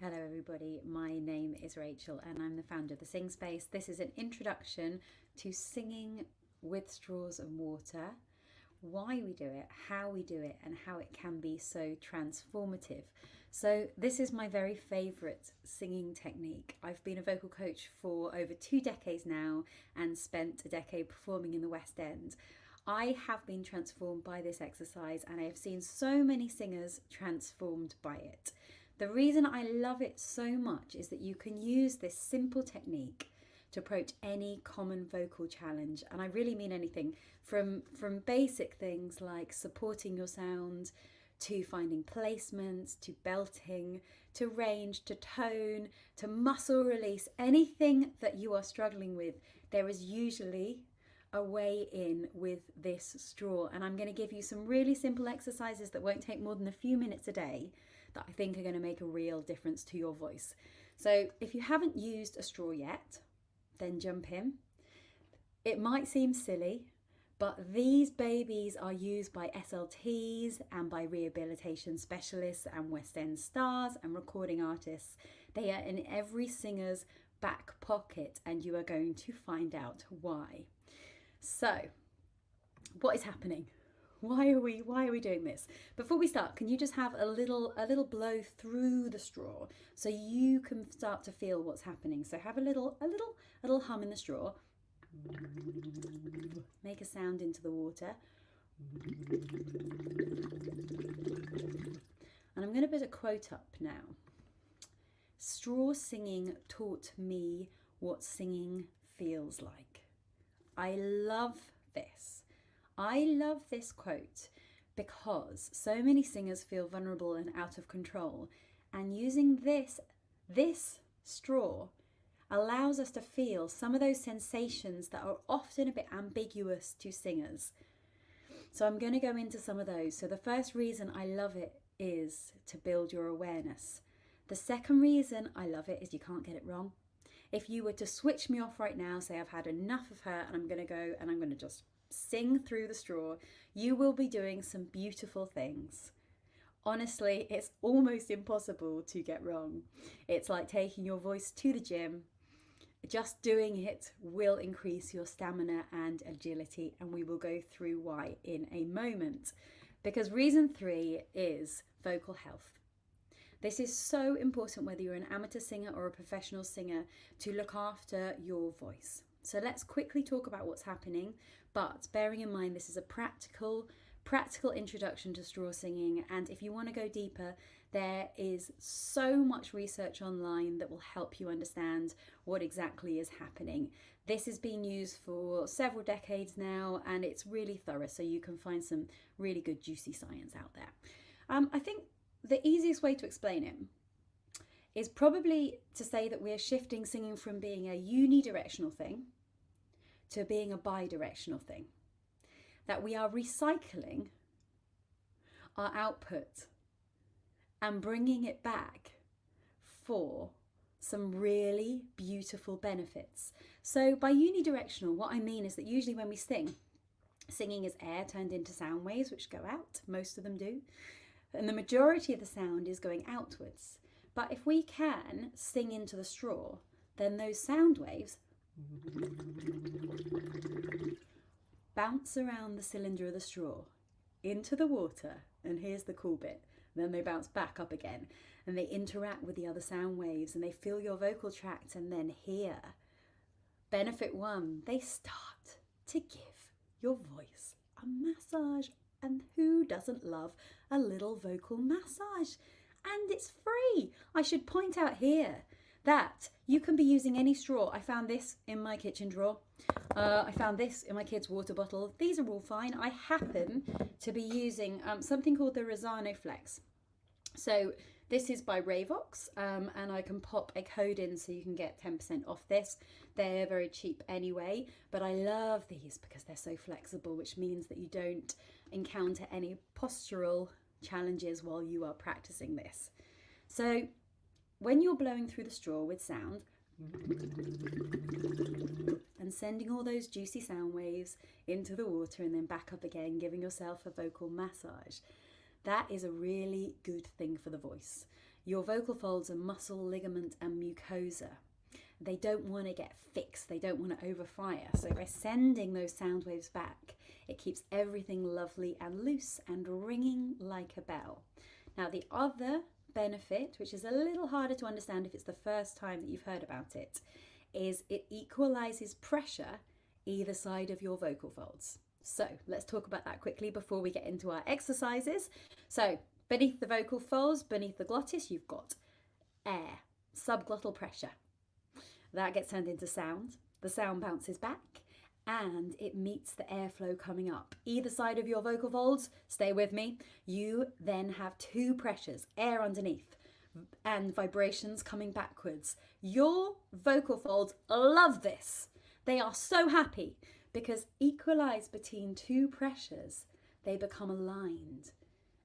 Hello everybody, my name is Rachel and I'm the founder of the Sing Space. This is an introduction to singing with straws and water, why we do it, how we do it, and how it can be so transformative. So this is my very favourite singing technique. I've been a vocal coach for over 2 decades now and spent a decade performing in the West End. I have been transformed by this exercise and I have seen so many singers transformed by it. The reason I love it so much is that you can use this simple technique to approach any common vocal challenge, and I really mean anything from basic things like supporting your sound, to finding placements, to belting, to range, to tone, to muscle release. Anything that you are struggling with, there is usually a way in with this straw, and I'm going to give you some really simple exercises that won't take more than a few minutes a day that I think are going to make a real difference to your voice. So if you haven't used a straw yet, then jump in. It might seem silly, but these babies are used by SLTs and by rehabilitation specialists and West End stars and recording artists. They are in every singer's back pocket, and you are going to find out why. So, what is happening? Why are we doing this? Before we start, can you just have a little blow through the straw so you can start to feel what's happening? So have a little hum in the straw. Make a sound into the water. And I'm going to put a quote up now. Straw singing taught me what singing feels like. I love this. I love this quote because so many singers feel vulnerable and out of control, and using this straw allows us to feel some of those sensations that are often a bit ambiguous to singers. So I'm going to go into some of those. So the first reason I love it is to build your awareness. The second reason I love it is you can't get it wrong. If you were to switch me off right now, say I've had enough of her and I'm going to go and I'm going to just sing through the straw, you will be doing some beautiful things. Honestly, it's almost impossible to get wrong. It's like taking your voice to the gym. Just doing it will increase your stamina and agility, and we will go through why in a moment. Because reason 3 is vocal health. This is so important whether you're an amateur singer or a professional singer, to look after your voice. So let's quickly talk about what's happening, but bearing in mind this is a practical introduction to straw singing, and if you want to go deeper, there is so much research online that will help you understand what exactly is happening. This is being used for several decades now, and it's really thorough, so you can find some really good juicy science out there. I think the easiest way to explain it is probably to say that we're shifting singing from being a unidirectional thing to being a bidirectional thing. That we are recycling our output and bringing it back for some really beautiful benefits. So by unidirectional, what I mean is that usually when we sing, singing is air turned into sound waves which go out, most of them do, and the majority of the sound is going outwards. But if we can sing into the straw, then those sound waves bounce around the cylinder of the straw into the water, and here's the cool bit, then they bounce back up again and they interact with the other sound waves and they fill your vocal tract, and then here, benefit 1, they start to give your voice a massage. And who doesn't love a little vocal massage? And it's free. I should point out here that you can be using any straw. I found this in my kitchen drawer. I found this in my kid's water bottle. These are all fine. I happen to be using something called the Rosano Flex. So this is by Ravox, and I can pop a code in so you can get 10% off this. They're very cheap anyway, but I love these because they're so flexible, which means that you don't encounter any postural challenges while you are practicing this. So when you're blowing through the straw with sound and sending all those juicy sound waves into the water and then back up again, giving yourself a vocal massage, that is a really good thing for the voice. your vocal folds are muscle, ligament, and mucosa. They don't want to get fixed, they don't want to overfire. So by sending those sound waves back, it keeps everything lovely and loose and ringing like a bell. Now the other benefit, which is a little harder to understand if it's the first time that you've heard about it, is it equalizes pressure either side of your vocal folds. So let's talk about that quickly before we get into our exercises. So beneath the vocal folds, beneath the glottis, you've got air, subglottal pressure. That gets turned into sound. The sound bounces back and it meets the airflow coming up. Either side of your vocal folds, stay with me, you then have two pressures, air underneath and vibrations coming backwards. Your vocal folds love this. They are so happy because equalized between two pressures, they become aligned.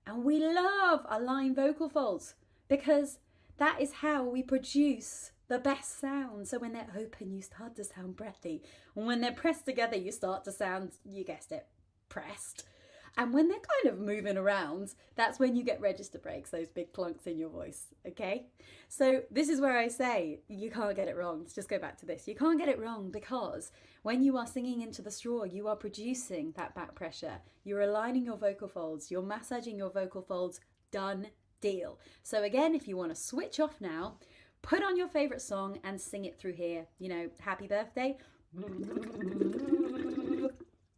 And we love aligned vocal folds because that is how we produce the best sound. So when they're open, you start to sound breathy. And when they're pressed together, you start to sound, you guessed it, pressed. And when they're kind of moving around, that's when you get register breaks, those big clunks in your voice, okay? So this is where I say you can't get it wrong. Let's just go back to this. You can't get it wrong because when you are singing into the straw, you are producing that back pressure. You're aligning your vocal folds. You're massaging your vocal folds. Done deal. So again, if you want to switch off now, put on your favorite song and sing it through here. You know, happy birthday.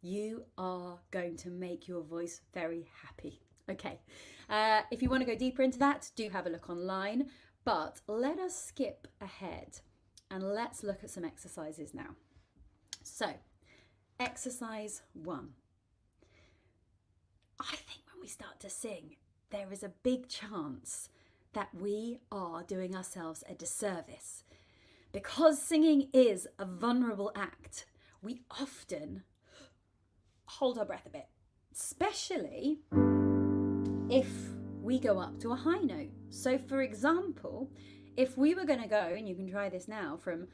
You are going to make your voice very happy. Okay, if you want to go deeper into that, do have a look online, but let us skip ahead and let's look at some exercises now. So, exercise 1. I think when we start to sing, there is a big chance that we are doing ourselves a disservice. Because singing is a vulnerable act, we often hold our breath a bit, especially if we go up to a high note. So for example, if we were going to go, and you can try this now, from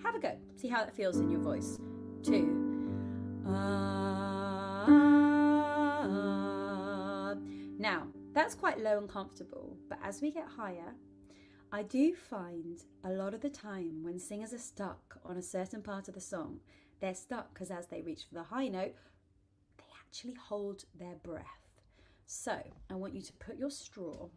have a go, see how that feels in your voice, to now that's quite low and comfortable, but as we get higher, I do find a lot of the time when singers are stuck on a certain part of the song, they're stuck because as they reach for the high note, they actually hold their breath. So I want you to put your straw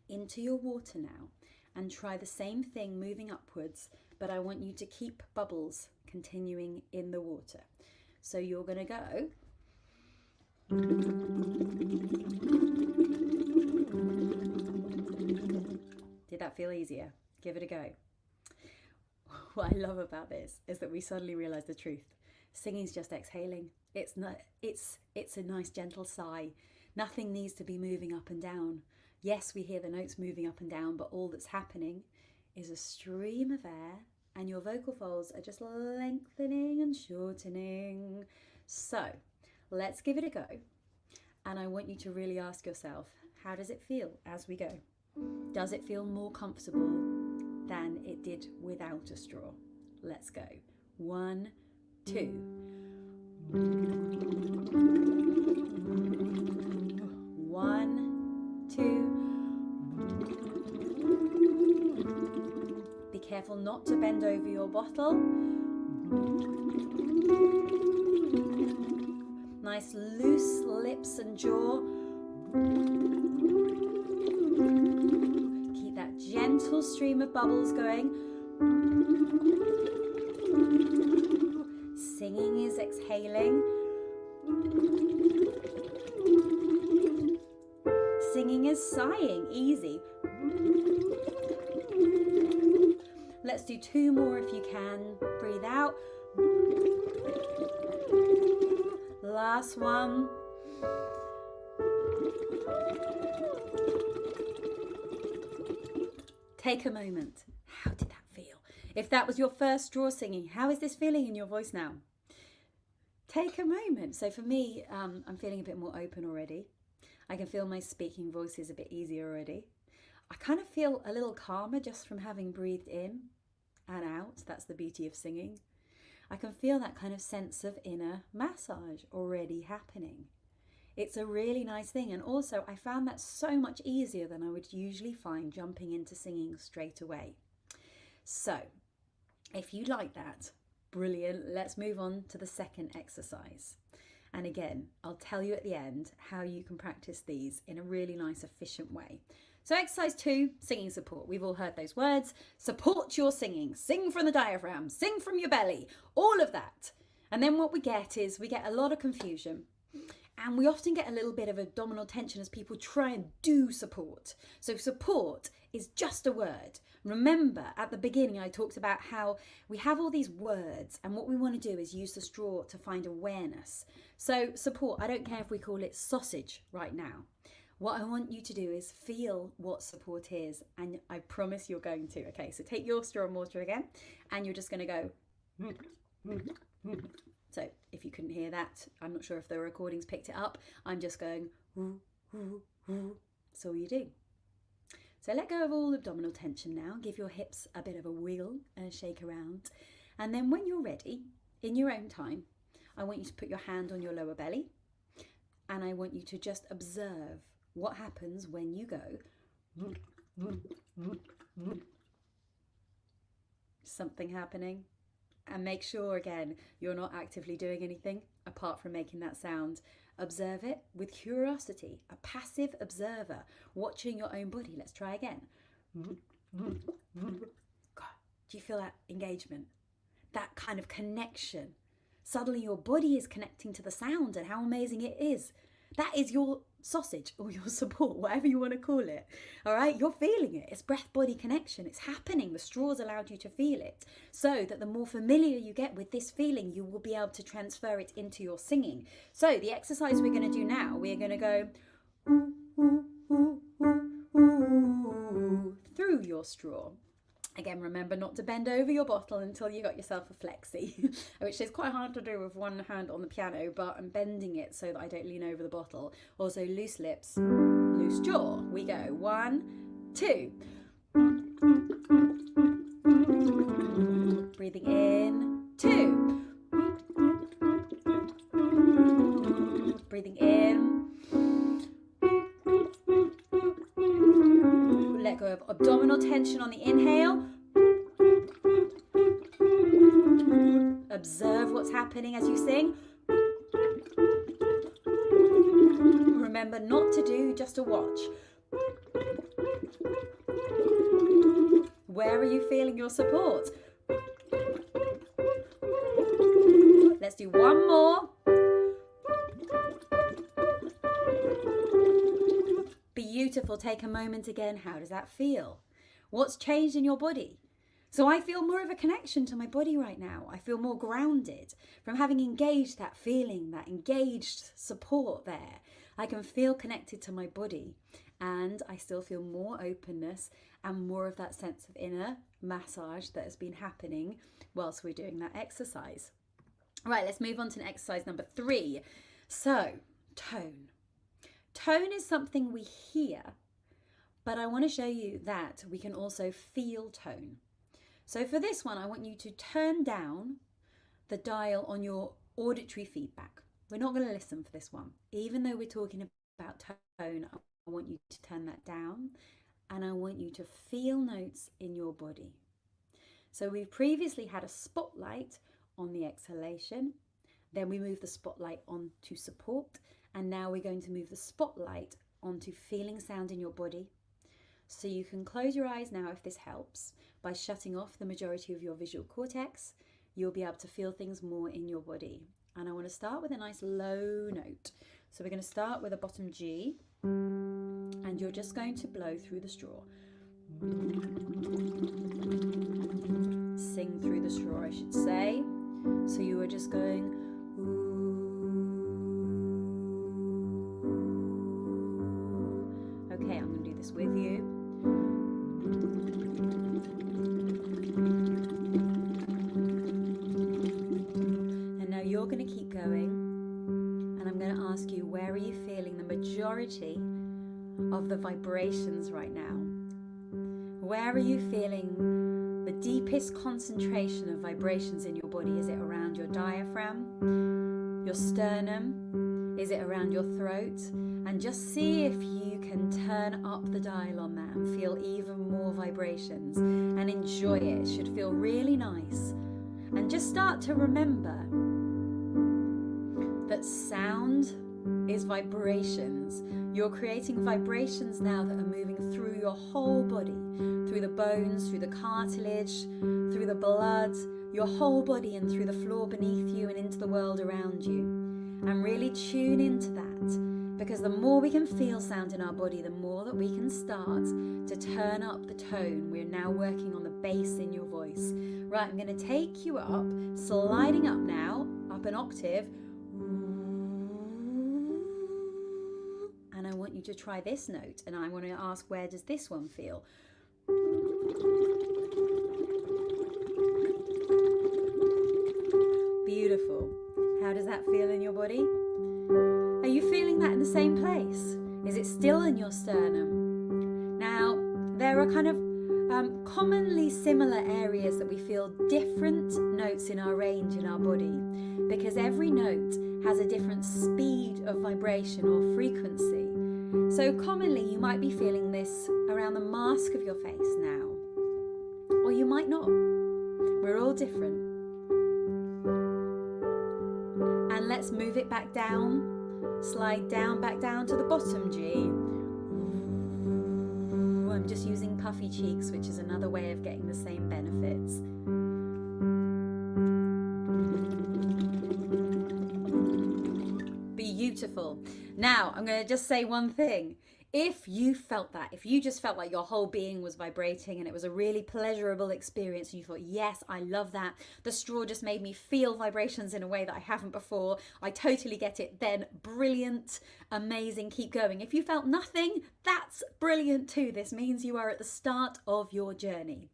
into your water now and try the same thing moving upwards, but I want you to keep bubbles continuing in the water. So you're going to go Did that feel easier? Give it a go. What I love about this is that we suddenly realize the truth. Singing's just exhaling. It's a nice gentle sigh. Nothing needs to be moving up and down. Yes, we hear the notes moving up and down, but all that's happening is a stream of air and your vocal folds are just lengthening and shortening. So let's give it a go. And I want you to really ask yourself, how does it feel as we go? Does it feel more comfortable than it did without a straw? Let's go. 1, 2. 1, 2. Be careful not to bend over your bottle. Nice loose lips and jaw. Keep that gentle stream of bubbles going. Singing is exhaling. Singing is sighing, easy. Let's do 2 more if you can. Breathe out. Last one. Take a moment. How did that feel? If that was your first straw singing, how is this feeling in your voice now? Take a moment. So for me, I'm feeling a bit more open already. I can feel my speaking voice is a bit easier already. I kind of feel a little calmer just from having breathed in and out. That's the beauty of singing. I can feel that kind of sense of inner massage already happening. It's a really nice thing. And also, I found that so much easier than I would usually find jumping into singing straight away. So, if you like that, brilliant. Let's move on to the second exercise. And again, I'll tell you at the end how you can practice these in a really nice, efficient way. So exercise 2, singing support. We've all heard those words. Support your singing. Sing from the diaphragm. Sing from your belly. All of that. And then what we get is we get a lot of confusion. And we often get a little bit of abdominal tension as people try and do support. So support is just a word. Remember, at the beginning, I talked about how we have all these words and what we want to do is use the straw to find awareness. So support, I don't care if we call it sausage right now. What I want you to do is feel what support is, and I promise you're going to. Okay, so take your straw and water again, and you're just going to go. So if you couldn't hear that, I'm not sure if the recordings picked it up. I'm just going. That's all you do. So let go of all abdominal tension now. Give your hips a bit of a wiggle and a shake around. And then when you're ready, in your own time, I want you to put your hand on your lower belly, and I want you to just observe what happens when you go. Something happening. And make sure, again, you're not actively doing anything apart from making that sound. Observe it with curiosity, a passive observer, watching your own body. Let's try again. God, do you feel that engagement? That kind of connection? Suddenly your body is connecting to the sound, and how amazing it is. That is your sausage or your support, whatever you want to call it. All right, you're feeling it. It's breath-body connection. It's happening. The straw's allowed you to feel it, so that the more familiar you get with this feeling, you will be able to transfer it into your singing. So the exercise we're going to do now, we're going to go ooh, ooh, ooh, ooh, ooh, through your straw. Again, remember not to bend over your bottle until you got yourself a flexi, which is quite hard to do with one hand on the piano, but I'm bending it so that I don't lean over the bottle. Also, loose lips, loose jaw. We go 1, 2. Breathing in, 2. Breathing in. Let go of abdominal tension on the inhale. Observe what's happening as you sing. Remember not to do, just to watch. Where are you feeling your support? Let's do one more. Beautiful. Take a moment again. How does that feel? What's changed in your body? So I feel more of a connection to my body right now. I feel more grounded from having engaged that feeling, that engaged support there. I can feel connected to my body, and I still feel more openness and more of that sense of inner massage that has been happening whilst we're doing that exercise. Right, let's move on to exercise number 3. So, tone. Tone is something we hear, but I want to show you that we can also feel tone. So for this one, I want you to turn down the dial on your auditory feedback. We're not going to listen for this one. Even though we're talking about tone, I want you to turn that down, and I want you to feel notes in your body. So we've previously had a spotlight on the exhalation, then we move the spotlight on to support, and now we're going to move the spotlight onto feeling sound in your body. So you can close your eyes now if this helps. By shutting off the majority of your visual cortex, you'll be able to feel things more in your body. And I want to start with a nice low note. So we're going to start with a bottom G, and you're just going to blow through the straw. Sing through the straw, I should say. So you are just going okay, I'm going to do this with you. And now you're going to keep going, and I'm going to ask you, where are you feeling the majority of the vibrations right now? Where are you feeling the deepest concentration of vibrations in your body? Is it around your diaphragm, your sternum? Is it around your throat? And just see if you can turn up the dial on that and feel even more vibrations and enjoy it. It should feel really nice. And just start to remember that sound is vibrations. You're creating vibrations now that are moving through your whole body, through the bones, through the cartilage, through the blood, your whole body, and through the floor beneath you and into the world around you. And really tune into that, because the more we can feel sound in our body, the more that we can start to turn up the tone. We're now working on the bass in your voice. Right, I'm going to take you up, sliding up now, up an octave. And I want you to try this note, and I want to ask, where does this one feel? Beautiful. How does that feel in your body? Are you feeling that in the same place? Is it still in your sternum? Now, there are kind of commonly similar areas that we feel different notes in our range in our body, because every note has a different speed of vibration or frequency. So commonly you might be feeling this around the mask of your face now, or you might not. We're all different. And let's move it back down, slide down, back down to the bottom G. I'm just using puffy cheeks, which is another way of getting the same benefits. Beautiful. Now, I'm going to just say one thing. If you felt that, if you just felt like your whole being was vibrating and it was a really pleasurable experience and you thought, yes, I love that, the straw just made me feel vibrations in a way that I haven't before, I totally get it, then brilliant, amazing, keep going. If you felt nothing, that's brilliant too. This means you are at the start of your journey.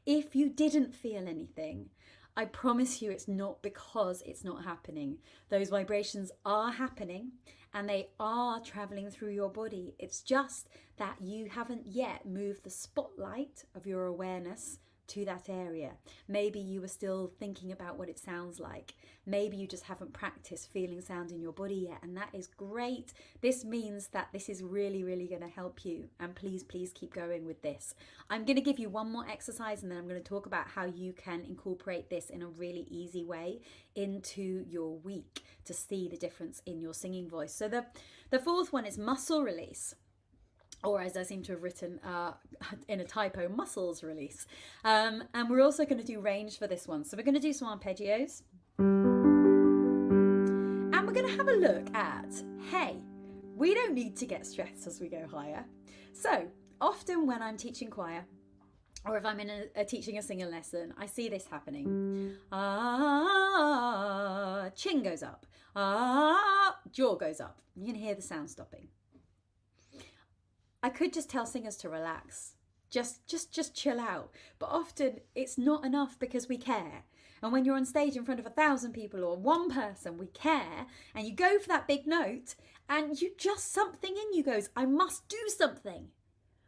If you didn't feel anything, I promise you it's not because it's not happening. Those vibrations are happening and they are traveling through your body. It's just that you haven't yet moved the spotlight of your awareness to that area. Maybe you were still thinking about what it sounds like. Maybe you just haven't practiced feeling sound in your body yet, and that is great. This means that this is really, really going to help you, and please keep going with this. I'm going to give you one more exercise and then I'm going to talk about how you can incorporate this in a really easy way into your week to see the difference in your singing voice. So the fourth one is muscle release. Or as I seem to have written in a typo, muscles release. And we're also going to do range for this one. So we're going to do some arpeggios. And we're going to have a look at, hey, we don't need to get stressed as we go higher. So often when I'm teaching choir, or if I'm in teaching a singing lesson, I see this happening. Chin goes up. Jaw goes up. You can hear the sound stopping. I could just tell singers to relax, just chill out. But often it's not enough because we care. And when you're on stage in front of 1,000 people or one person, we care. And you go for that big note and something in you goes, I must do something.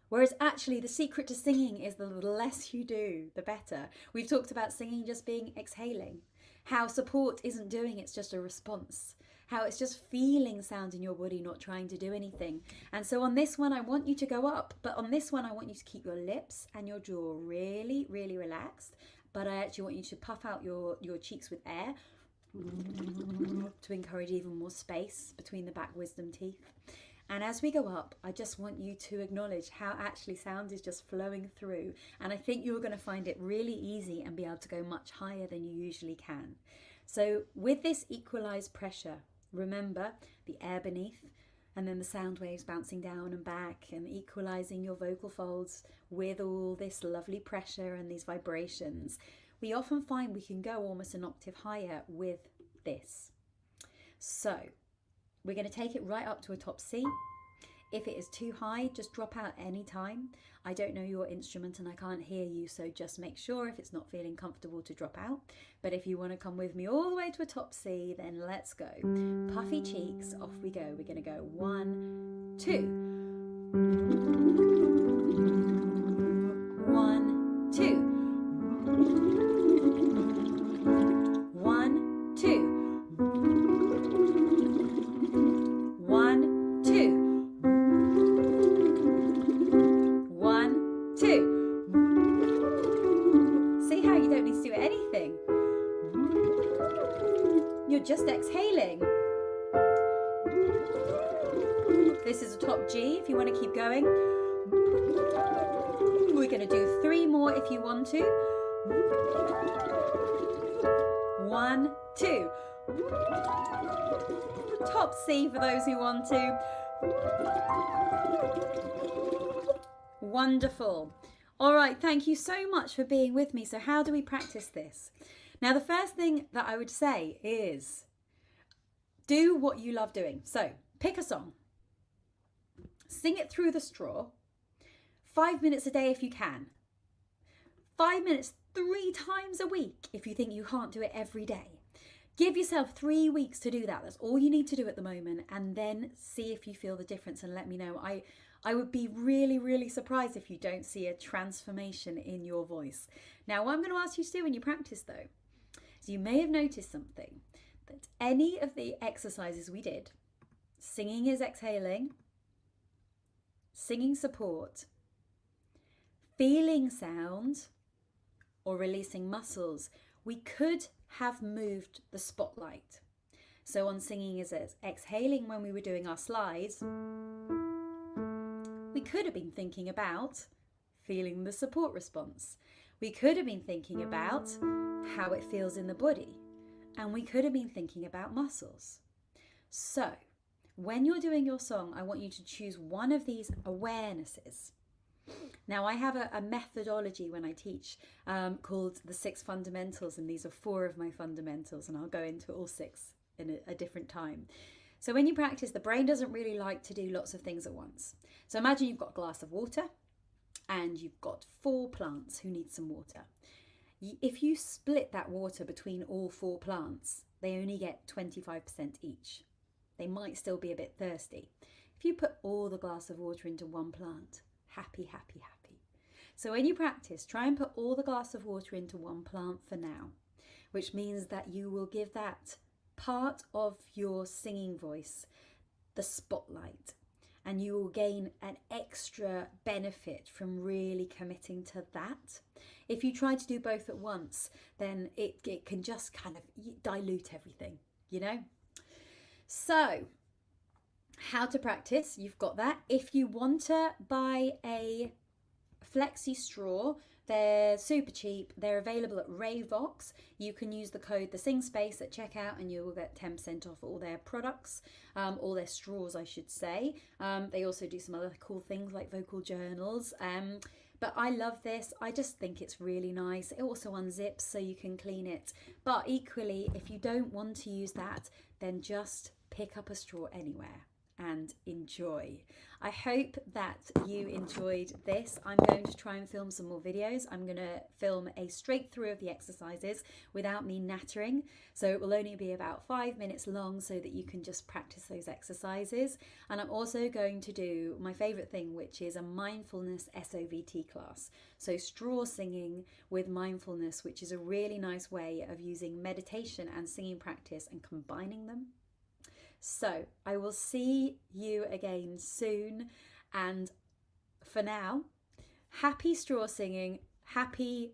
Whereas actually the secret to singing is the less you do, the better. We've talked about singing just being exhaling. How support isn't doing, it's just a response. How it's just feeling sound in your body, not trying to do anything. And so on this one, I want you to go up, but on this one, I want you to keep your lips and your jaw really, really relaxed. But I actually want you to puff out your cheeks with air to encourage even more space between the back wisdom teeth. And as we go up, I just want you to acknowledge how actually sound is just flowing through. And I think you're going to find it really easy and be able to go much higher than you usually can. So with this equalized pressure, remember the air beneath and then the sound waves bouncing down and back and equalizing your vocal folds with all this lovely pressure and these vibrations. We often find we can go almost an octave higher with this. So we're going to take it right up to a top C. If it is too high, just drop out any time. I don't know your instrument and I can't hear you, so just make sure if it's not feeling comfortable to drop out. But if you want to come with me all the way to a top C, then let's go. Puffy cheeks, off we go. We're going to go 1, 2. 1, 2. 1, 2. This is a top G if you want to keep going. We're going to do 3 more if you want to. 1, 2. Top C for those who want to. Wonderful. All right, thank you so much for being with me. So how do we practice this? Now, the first thing that I would say is do what you love doing. So pick a song, sing it through the straw, 5 minutes a day if you can, 5 minutes 3 times a week if you think you can't do it every day. Give yourself 3 weeks to do that. That's all you need to do at the moment, and then see if you feel the difference and let me know. I would be really, really surprised if you don't see a transformation in your voice. Now, what I'm going to ask you to do when you practice though, is you may have noticed something, that any of the exercises we did, singing is exhaling, singing support, feeling sound, or releasing muscles, we could have moved the spotlight. So on singing is exhaling, when we were doing our slides, we could have been thinking about feeling the support response. We could have been thinking about how it feels in the body. And we could have been thinking about muscles. So when you're doing your song, I want you to choose one of these awarenesses. Now, I have a methodology when I teach called the 6 fundamentals, and these are 4 of my fundamentals, and I'll go into all 6 in a different time. So when you practice, the brain doesn't really like to do lots of things at once. So imagine you've got a glass of water and you've got 4 plants who need some water. If you split that water between all 4 plants, they only get 25% each. They might still be a bit thirsty. If you put all the glass of water into one plant, happy, happy, happy. So when you practice, try and put all the glass of water into one plant for now, which means that you will give that part of your singing voice the spotlight, and you will gain an extra benefit from really committing to that. If you try to do both at once, then it can just kind of dilute everything, you know? So how to practice, you've got that. If you want to buy a flexi straw, they're super cheap. They're available at Ravox. You can use the code TheSingSpace at checkout and you will get 10% off all their products, all their straws, I should say. They also do some other cool things like vocal journals. But I love this. I just think it's really nice. It also unzips so you can clean it. But equally, if you don't want to use that, then just pick up a straw anywhere and enjoy. I hope that you enjoyed this. I'm going to try and film some more videos. I'm going to film a straight through of the exercises without me nattering. So it will only be about 5 minutes long so that you can just practice those exercises. And I'm also going to do my favorite thing, which is a mindfulness SOVT class. So straw singing with mindfulness, which is a really nice way of using meditation and singing practice and combining them. So I will see you again soon, and for now, happy straw singing, happy